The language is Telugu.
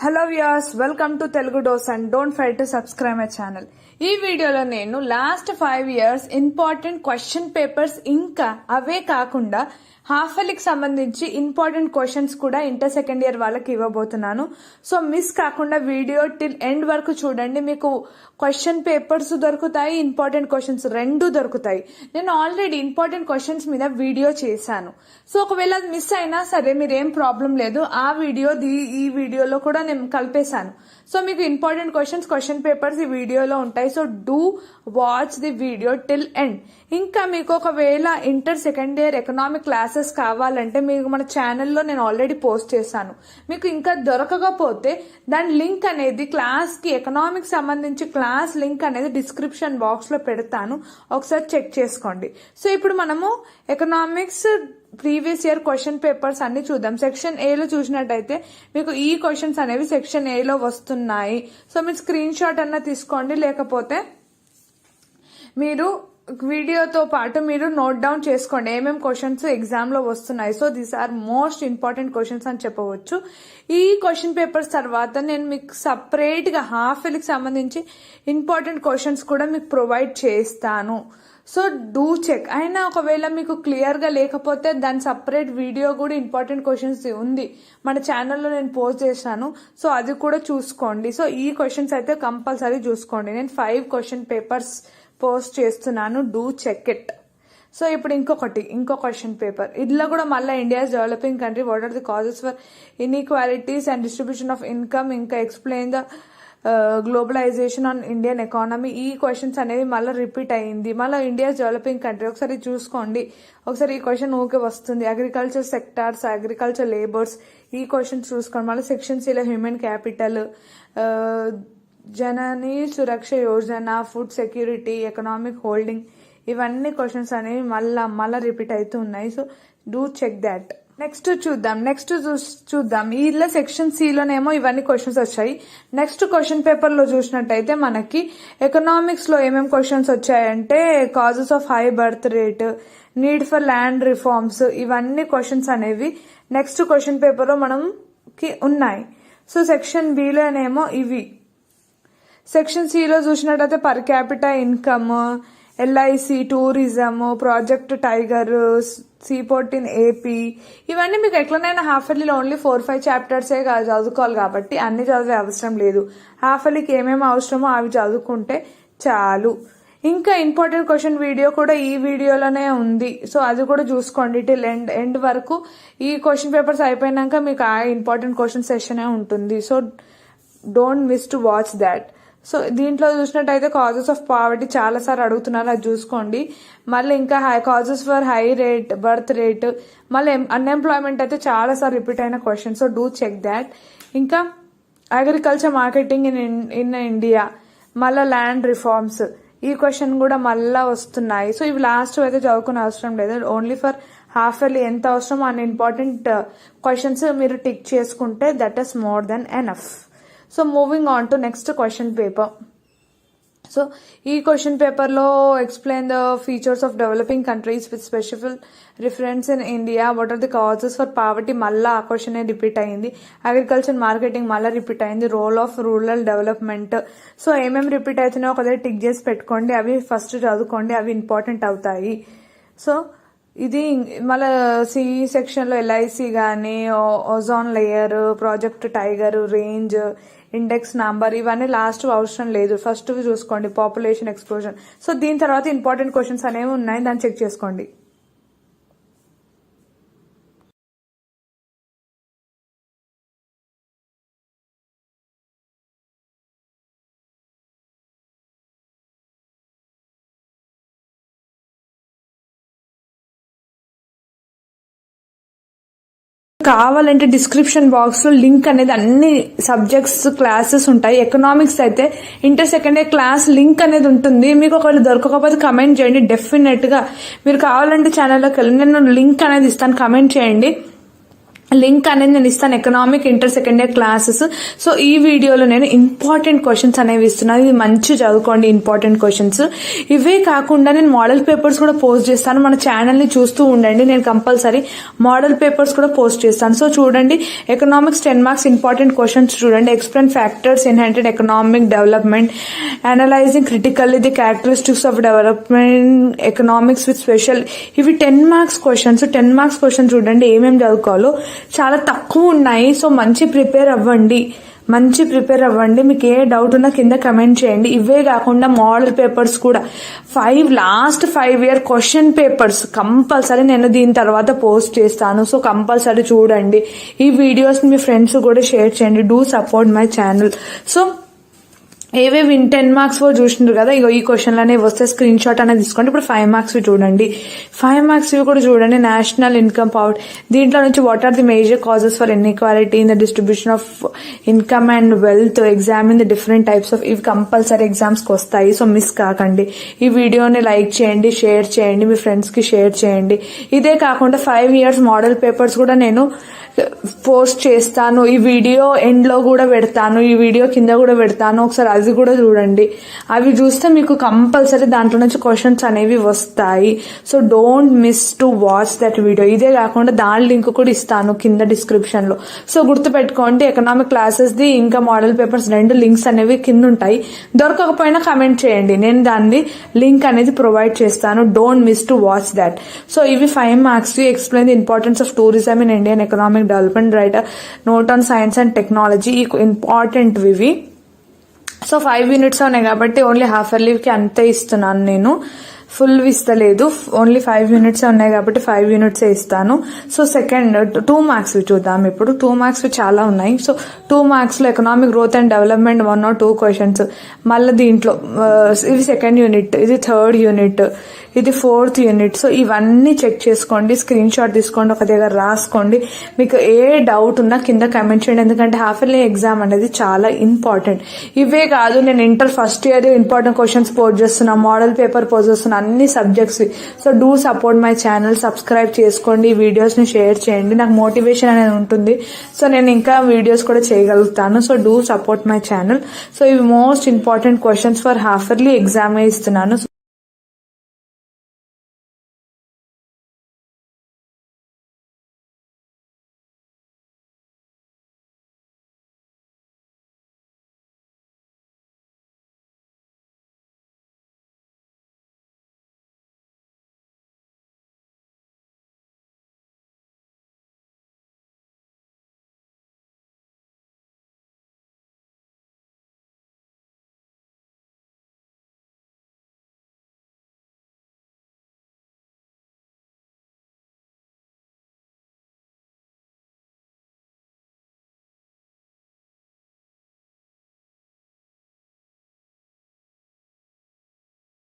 Hello viewers, welcome to Telugu dose and don't forget to subscribe my channel. ఈ వీడియోలో నేను last 5 years important question papers ఇంకా అవే కాకుండా హాఫ్ ఇయర్లీకి సంబంధించి ఇంపార్టెంట్ క్వశ్చన్స్ కూడా ఇంటర్ సెకండ్ ఇయర్ వాళ్ళకి ఇవ్వబోతున్నాను. సో మిస్ కాకుండా వీడియో టిల్ ఎండ్ వరకు చూడండి. మీకు క్వశ్చన్ పేపర్స్ దొరుకుతాయి, ఇంపార్టెంట్ క్వశ్చన్స్ రెండు దొరుకుతాయి. నేను ఆల్రెడీ ఇంపార్టెంట్ క్వశ్చన్స్ మీద వీడియో చేశాను. సో ఒకవేళ అది మిస్ అయినా సరే మీరేం ప్రాబ్లం లేదు, ఆ వీడియో ఈ వీడియోలో కూడా నేను కలిపేశాను. సో మీకు ఇంపార్టెంట్ క్వశ్చన్ పేపర్స్ ఈ వీడియోలో ఉంటాయి. So do watch the video till end. ఇంకా మీకు ఒకవేళ inter second year economic classes కావాలంటే మీకు మన ఛానల్లో నేను ఆల్రెడీ పోస్ట్ చేశాను. మీకు ఇంకా దొరకకపోతే దాని లింక్ అనేది క్లాస్కి ఎకనామిక్స్ సంబంధించి క్లాస్ లింక్ అనేది డిస్క్రిప్షన్ బాక్స్లో పెడతాను, ఒకసారి చెక్ చేసుకోండి. సో ఇప్పుడు మనము economics previous year question papers అన్ని చూద్దాం. సెక్షన్ ఏలో చూసినట్టయితే మీకు ఈ క్వశ్చన్స్ అనేవి సెక్షన్ ఏలో వస్తున్నాయి. సో మీరు స్క్రీన్ షాట్ అన్న తీసుకోండి, లేకపోతే మీరు వీడియోతో పాటు మీరు నోట్ డౌన్ చేసుకోండి ఏమేమి క్వశ్చన్స్ ఎగ్జామ్ లో వస్తున్నాయి. So these are most important questions అని చెప్పవచ్చు. ఈ క్వశ్చన్ పేపర్స్ తర్వాత నేను మీకు సపరేట్ గా హాఫ్ ఇయర్కి సంబంధించి ఇంపార్టెంట్ క్వశ్చన్స్ కూడా మీకు ప్రొవైడ్ చేస్తాను. So do check. అయినా ఒకవేళ మీకు క్లియర్ గా లేకపోతే దాని సపరేట్ వీడియో కూడా ఇంపార్టెంట్ క్వశ్చన్స్ ఉంది మన ఛానల్లో నేను పోస్ట్ చేశాను. సో అది కూడా చూసుకోండి. సో ఈ క్వశ్చన్స్ అయితే కంపల్సరీ చూసుకోండి. నేను 5 క్వశ్చన్ పేపర్స్ పోస్ట్ చేస్తున్నాను, డూ చెక్ ఇట్. సో ఇప్పుడు ఇంకో క్వశ్చన్ పేపర్, ఇందులో కూడా మళ్ళీ India's developing country, what are the causes for inequalities and distribution of income, ఇంకా explain the globalisation on Indian economy. ఈ క్వశ్చన్స్ అనేవి మళ్ళీ రిపీట్ అయ్యింది. మళ్ళీ ఇండియాస్ డెవలపింగ్ కంట్రీ ఒకసారి చూసుకోండి. ఒకసారి ఈ క్వశ్చన్ ఊకే వస్తుంది. అగ్రికల్చర్ సెక్టార్స్, అగ్రికల్చర్ లేబర్స్, ఈ క్వశ్చన్స్ చూసుకోండి. మళ్ళీ సెక్షన్ సిలో human capital, Janani Suraksha Yojana, food security, economic holding, ఇవన్నీ క్వశ్చన్స్ అనేవి మళ్ళా రిపీట్ అవుతూ ఉన్నాయి. So do check that. Next చూద్దాం. ఇలా సెక్షన్ సిలోనేమో ఇవన్నీ క్వశ్చన్స్ వచ్చాయి. నెక్స్ట్ క్వశ్చన్ పేపర్ లో చూసినట్టయితే మనకి ఎకనామిక్స్ లో ఏమేమి క్వశ్చన్స్ వచ్చాయంటే causes of high birth rate, need for land reforms, ఇవన్నీ క్వశ్చన్స్ అనేవి నెక్స్ట్ క్వశ్చన్ పేపర్ లో మనకి ఉన్నాయి. సో సెక్షన్ బిలోనేమో ఇవి. సెక్షన్ సిలో చూసినట్టయితే per capita income, LIC, tourism, project tiger, seaport in AP, ఇవన్నీ మీకు ఎట్లనైనా హాఫ్ ఇయర్లీలో ఓన్లీ 4-5 చాప్టర్సే చదువుకోవాలి కాబట్టి అన్ని చదివే అవసరం లేదు. హాఫ్ ఇయర్లీకి ఏమేమి అవసరమో అవి చదువుకుంటే చాలు. ఇంకా ఇంపార్టెంట్ క్వశ్చన్ వీడియో కూడా ఈ వీడియోలోనే ఉంది. సో అది కూడా చూసుకోండి టిల్ ఎండ్ వరకు. ఈ క్వశ్చన్ పేపర్స్ అయిపోయినాక మీకు ఆ ఇంపార్టెంట్ క్వశ్చన్ సెషనే ఉంటుంది. So don't miss to watch that. So దీంట్లో చూసినట్టయితే కాజెస్ ఆఫ్ పావర్టీ చాలా సార్లు అడుగుతున్నారు, అది చూసుకోండి. మళ్ళీ ఇంకా causes for high rate birth rate, మళ్ళీ అన్ఎంప్లాయ్మెంట్ అయితే చాలా సార్లు రిపీట్ అయిన question. So do check that. ఇంకా అగ్రికల్చర్ మార్కెటింగ్ ఇన్ ఇండియా, మళ్ళీ ల్యాండ్ రిఫార్మ్స్, ఈ క్వశ్చన్ కూడా మళ్ళా వస్తున్నాయి. సో ఇవి లాస్ట్ అయితే చదువుకునే అవసరం లేదు. ఓన్లీ ఫర్ హాఫ్ ఇయర్లీ ఎంత అవసరమో అన్ని ఇంపార్టెంట్ క్వశ్చన్స్ మీరు టిక్ చేసుకుంటే that is more than enough. So moving on to next question paper. So ఈ క్వశ్చన్ పేపర్లో explain the features of developing countries with specific reference in India, what are the causes for poverty, మళ్ళీ ఆ క్వశ్చన్ రిపీట్ అయింది. అగ్రికల్చర్ మార్కెటింగ్ మళ్ళీ రిపీట్ అయింది. Role of rural development. So ఏమేమి రిపీట్ అవుతున్నాయో ఒకదే టిక్ చేసి పెట్టుకోండి, అవి ఫస్ట్ చదువుకోండి, అవి ఇంపార్టెంట్ అవుతాయి. సో ఇది మళ్ళీ సి సెక్షన్ లో ఎల్ఐసి కానీ, ozone layer, project tiger, range, index number, ఇవన్నీ లాస్ట్ అవసరం లేదు, ఫస్ట్ చూసుకోండి. Population explosion. సో దీని తర్వాత ఇంపార్టెంట్ క్వశ్చన్స్ అనేవి ఉన్నాయి, దాన్ని చెక్ చేసుకోండి. కావాలంటే డిస్క్రిప్షన్ బాక్స్ లో లింక్ అనేది అన్ని సబ్జెక్ట్స్ క్లాసెస్ ఉంటాయి. ఎకనామిక్స్ అయితే inter second year class link అనేది ఉంటుంది. మీకు ఒకవేళ దొరకకపోతే కమెంట్ చేయండి. డెఫినెట్ గా మీరు కావాలంటే ఛానల్లోకి వెళ్ళి నేను లింక్ అనేది ఇస్తాను, కమెంట్ చేయండి. లింక్ అనేది నేను ఇస్తాను, economic inter second year classes. So ఈ వీడియోలో నేను ఇంపార్టెంట్ క్వశ్చన్స్ అనేవి ఇస్తున్నాను, ఇది మంచి చదువుకోండి ఇంపార్టెంట్ క్వశ్చన్స్. ఇవే కాకుండా నేను మోడల్ పేపర్స్ కూడా పోస్ట్ చేస్తాను, మన ఛానల్ని చూస్తూ ఉండండి, నేను కంపల్సరీ మోడల్ పేపర్స్ కూడా పోస్ట్ చేస్తాను. సో చూడండి, ఎకనామిక్స్ 10 మార్క్స్ ఇంపార్టెంట్ క్వశ్చన్స్ చూడండి. Explain factors inherited economic development, analysing critically the characteristics of development economics with special. ఇవి 10 మార్క్స్ క్వశ్చన్స్. 10 మార్క్స్ క్వశ్చన్ చూడండి ఏమేమి చదువుకోవాలో, చాలా తక్కువ ఉన్నాయి. సో మంచి ప్రిపేర్ అవ్వండి. మీకు ఏ డౌట్ ఉన్నా కింద కమెంట్ చేయండి. ఇవే కాకుండా మోడల్ పేపర్స్ కూడా last 5 year question papers compulsory నేను దీని తర్వాత పోస్ట్ చేస్తాను. సో కంపల్సరీ చూడండి. ఈ వీడియోస్ మీ ఫ్రెండ్స్ కూడా షేర్ చేయండి. Do support my channel. So ఏవేవి 10 మార్క్స్ చూసినారు కదా, ఇగో ఈ క్వశ్చన్ అనేవి వస్తే స్క్రీన్ షాట్ అనేది తీసుకోండి. ఇప్పుడు 5 మార్క్స్ చూడండి. 5 మార్క్స్ కూడా చూడండి. నేషనల్ ఇన్కమ్ పవర్, దీంట్లో నుంచి what are the major causes for inequality in the distribution of income and wealth, examine the different types of. ఇవి కంపల్సరీ ఎగ్జామ్స్ కి వస్తాయి. సో మిస్ కాకండి. ఈ వీడియోని లైక్ చేయండి, షేర్ చేయండి, మీ ఫ్రెండ్స్ కి షేర్ చేయండి. ఇదే కాకుండా 5 ఇయర్స్ మోడల్ పేపర్స్ కూడా నేను పోస్ట్ చేస్తాను. ఈ వీడియో ఎండ్ లో కూడా పెడతాను, ఈ వీడియో కింద కూడా పెడతాను, ఒకసారి అది కూడా చూడండి. అవి చూస్తే మీకు కంపల్సరీ దాంట్లో నుంచి క్వశ్చన్స్ అనేవి వస్తాయి. So don't miss to watch that video. ఇదే కాకుండా దాని లింక్ కూడా ఇస్తాను కింద డిస్క్రిప్షన్ లో. సో గుర్తుపెట్టుకోండి, ఎకనామిక్ క్లాసెస్ ది ఇంకా మోడల్ పేపర్స్ 2 లింక్స్ అనేవి కింద ఉంటాయి. దొరకకపోయినా కమెంట్ చేయండి, నేను దాన్ని లింక్ అనేది ప్రొవైడ్ చేస్తాను. Don't miss to watch that. So ఇవి 5 marks. Explain the importance of tourism in Indian economic development, right note on science and technology. Important ఇవి. సో 5 యూనిట్స్ ఉన్నాయి కాబట్టి ఓన్లీ హాఫ్ ఇయర్ లీవ్ కి అంతే ఇస్తున్నాను, నేను ఫుల్ ఇస్తలేదు. ఓన్లీ 5 యూనిట్స్ ఉన్నాయి కాబట్టి 5 యూనిట్స్ ఇస్తాను. సో సెకండ్ 2 మార్క్స్ చూద్దాం. ఇప్పుడు 2 మార్క్స్ చాలా ఉన్నాయి. సో 2 మార్క్స్ లో economic growth and development 1 or 2 questions. మళ్ళీ దీంట్లో ఇది 2nd యూనిట్, ఇది 3rd యూనిట్, ఇది 4th యూనిట్. సో ఇవన్నీ చెక్ చేసుకోండి, స్క్రీన్ షాట్ తీసుకోండి, ఒక దగ్గర రాసుకోండి. మీకు ఏ డౌట్ ఉన్నా కింద కమెంట్ చేయండి, ఎందుకంటే హాఫ్ ఇయర్లీ ఎగ్జామ్ అనేది చాలా ఇంపార్టెంట్. ఇవే కాదు, నేను inter first year important questions post చేస్తున్నా, మోడల్ పేపర్ పోస్ట్ చేస్తున్నా, అన్ని subjects. So do support my channel, subscribe చేసుకోండి, ఈ వీడియోస్ ని షేర్ చేయండి, నాకు మోటివేషన్ అనేది ఉంటుంది. సో నేను ఇంకా వీడియోస్ కూడా చేయగలుగుతాను. So do support my channel. So ఇవి most important questions for half yearly exam ఇస్తున్నాను.